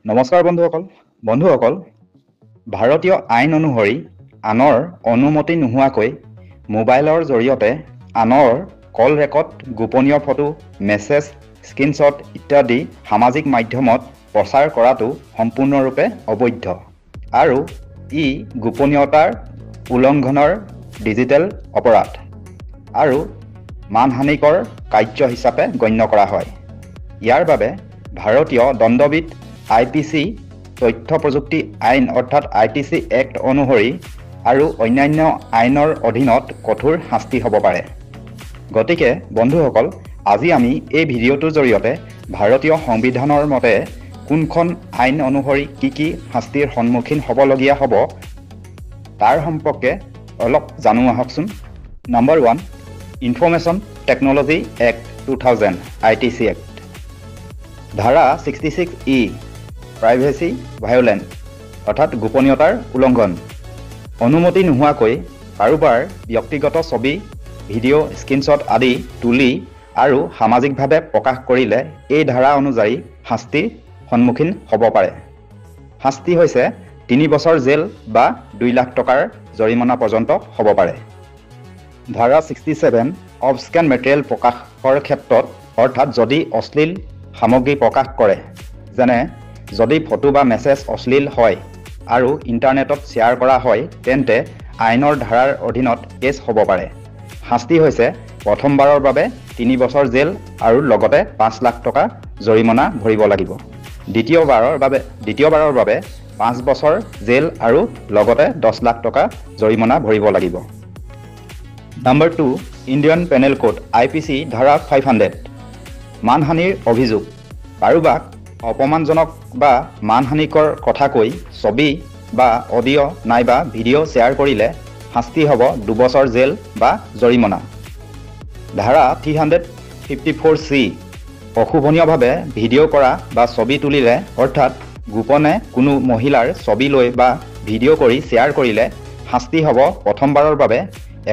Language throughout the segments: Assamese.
নমস্কাৰ বন্ধুসকল ভাৰতীয় আইন অনুসৰি আনৰ অনুমতি নোহোৱাকৈ মোবাইলৰ জৰিয়তে আনৰ কল ৰেকৰ্ড, গোপনীয় ফটো, মেছেজ, স্ক্ৰীনশ্বট ইত্যাদি সামাজিক মাধ্যমত প্ৰচাৰ কৰাটো সম্পূৰ্ণৰূপে অবৈধ আৰু ই গোপনীয়তাৰ উলংঘনৰ ডিজিটেল অপৰাধ আৰু মানহানিকৰ কাৰ্য হিচাপে গণ্য কৰা হয়। ইয়াৰ বাবে ভাৰতীয় দণ্ডবিধ IPC তথ্য প্ৰযুক্তি আইন অৰ্থাৎ ITC এক্ট অনুসৰি আৰু অন্যান্য আইনৰ অধীনত কঠোৰ শাস্তি হ'ব পাৰে। গতিকে বন্ধুসকল, আজি আমি এই ভিডিঅ'টোৰ জৰিয়তে ভাৰতীয় সংবিধানৰ মতে কোনখন আইন অনুসৰি কি শাস্তিৰ সন্মুখীন হ'বলগীয়া হ'ব তাৰ সম্পৰ্কে অলপ জানো আহকচোন। Number 1, information technology act 2000 ITC act. ধাৰা 66E প্ৰাইভেচি ভায়োলেন্স অৰ্থাৎ গোপনীয়তাৰ উলংঘন। অনুমতি নোহোৱাকৈ কাৰোবাৰ ব্যক্তিগত ছবি, ভিডিঅ', স্ক্ৰীনশ্বট আদি তুলি আৰু সামাজিকভাৱে প্ৰকাশ কৰিলে এই ধাৰা অনুযায়ী শাস্তিৰ সন্মুখীন হ'ব পাৰে। শাস্তি হৈছে 3 বছৰ জেল বা 2 লাখ টকাৰ জৰিমনা পৰ্যন্ত হ'ব পাৰে। ধাৰা 67 অবস্কেন মেটেৰিয়েল প্ৰকাশৰ ক্ষেত্ৰত অৰ্থাৎ যদি অশ্লীল সামগ্ৰী প্ৰকাশ কৰে, যেনে যদি ফটো বা মেছেজ অশ্লীল হয় আৰু ইণ্টাৰনেটত শ্বেয়াৰ কৰা হয়, তেন্তে আইনৰ ধাৰাৰ অধীনত কেছ হ'ব পাৰে। শাস্তি হৈছে প্ৰথমবাৰৰ বাবে 3 বছৰ জেল আৰু লগতে 5 লাখ টকা জৰিমনা ভৰিব লাগিব। দ্বিতীয়বাৰৰ বাবে 5 বছৰ জেল আৰু লগতে 10 লাখ টকা জৰিমনা ভৰিব লাগিব। Number 2, Indian panel code IPC ধাৰা 500 মানহানিৰ অভিযোগ। কাৰোবাক অপমানজনক বা মানহানিকৰ কথা কৈ ছবি বা অডিঅ' নাইবা ভিডিঅ' শ্বেয়াৰ কৰিলে শাস্তি হ'ব 2 বছৰ জেল বা জৰিমনা। ধাৰা 354C অশোভনীয়ভাৱে ভিডিঅ' কৰা বা ছবি তুলিলে অৰ্থাৎ গোপনে কোনো মহিলাৰ ছবি লৈ বা ভিডিঅ' কৰি শ্বেয়াৰ কৰিলে শাস্তি হ'ব প্ৰথমবাৰৰ বাবে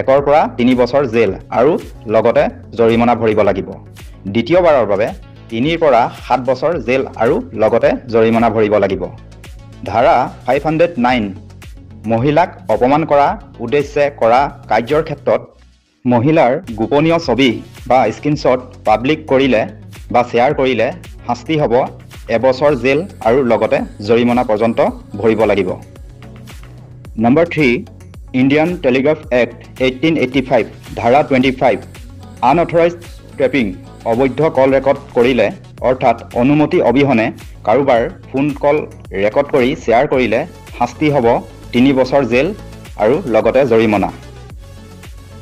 1 পৰা 3 বছৰ জেল আৰু লগতে জৰিমনা ভৰিব লাগিব। দ্বিতীয়বাৰৰ বাবে 3 পৰা 7 বছৰ জেল আৰু লগতে জৰিমনা ভৰিব লাগিব। ধাৰা 509 মহিলাক অপমান কৰা উদ্দেশ্যে কৰা কাৰ্যৰ ক্ষেত্ৰত মহিলাৰ গোপনীয় ছবি বা স্ক্ৰীনশ্বট পাব্লিক কৰিলে বা শ্বেয়াৰ কৰিলে শাস্তি হ'ব 1 বছৰ জেল আৰু লগতে জৰিমনা পৰ্যন্ত ভৰিব লাগিব। নম্বৰ 3, ইণ্ডিয়ান টেলিগ্ৰাফ এক্ট 1885 ধাৰা 25 আনঅথৰাইজড টেপিং অবৈধ কল ৰেকৰ্ড কৰিলে অৰ্থাৎ অনুমতি অবিহনে কাৰোবাৰ ফোন কল ৰেকৰ্ড কৰি শ্বেয়াৰ কৰিলে শাস্তি হ'ব 3 বছৰ জেল আৰু লগতে জৰিমনা।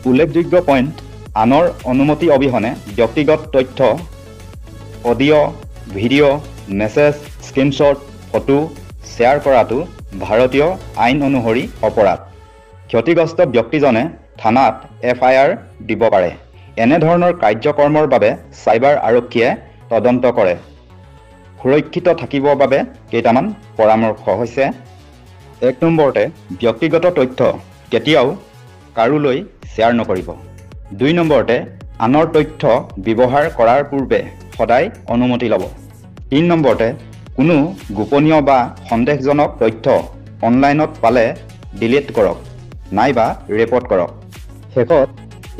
উল্লেখযোগ্য পইণ্ট: আনৰ অনুমতি অবিহনে ব্যক্তিগত তথ্য, audio', video', message, screenshot, photo share কৰাটো ভাৰতীয় আইন অনুসৰি অপৰাধ। ক্ষতিগ্ৰস্ত ব্যক্তিজনে থানাত FIR দিব পাৰে। এনেধৰণৰ কাৰ্যকৰ্মৰ বাবে চাইবাৰ আৰক্ষীয়ে তদন্ত কৰে। সুৰক্ষিত থাকিবৰ বাবে কেইটামান পৰামৰ্শ হৈছে: 1 নম্বৰতে ব্যক্তিগত তথ্য কেতিয়াও কাৰোলৈ শ্বেয়াৰ নকৰিব। 2 নম্বৰতে আনৰ তথ্য ব্যৱহাৰ কৰাৰ পূৰ্বে সদায় অনুমতি ল'ব। 3 নম্বৰতে কোনো গোপনীয় বা সন্দেহজনক তথ্য অনলাইনত পালে ডিলিট কৰক নাইবা ৰিপৰ্ট কৰক। শেষত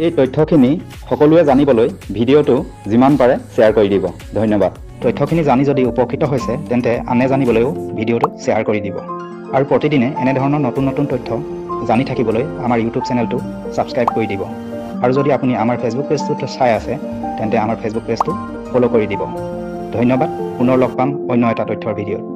এই তথ্যখিনি সকলোৱে জানিবলৈ ভিডিঅ'টো যিমান পাৰে শ্বেয়াৰ কৰি দিব। ধন্যবাদ। তথ্যখিনি জানি যদি উপকৃত হৈছে তেন্তে আনে জানিবলৈও ভিডিঅ'টো শ্বেয়াৰ কৰি দিব আৰু প্ৰতিদিনে এনেধৰণৰ নতুন তথ্য জানি থাকিবলৈ আমাৰ ইউটিউব চেনেলটো ছাবস্ক্ৰাইব কৰি দিব। আৰু যদি আপুনি আমাৰ ফেচবুক পেজটোত চাই আছে তেন্তে আমাৰ ফেচবুক পেজটো ফ'ল' কৰি দিব। ধন্যবাদ। পুনৰ লগ পাম অন্য এটা তথ্যৰ ভিডিঅ'ত।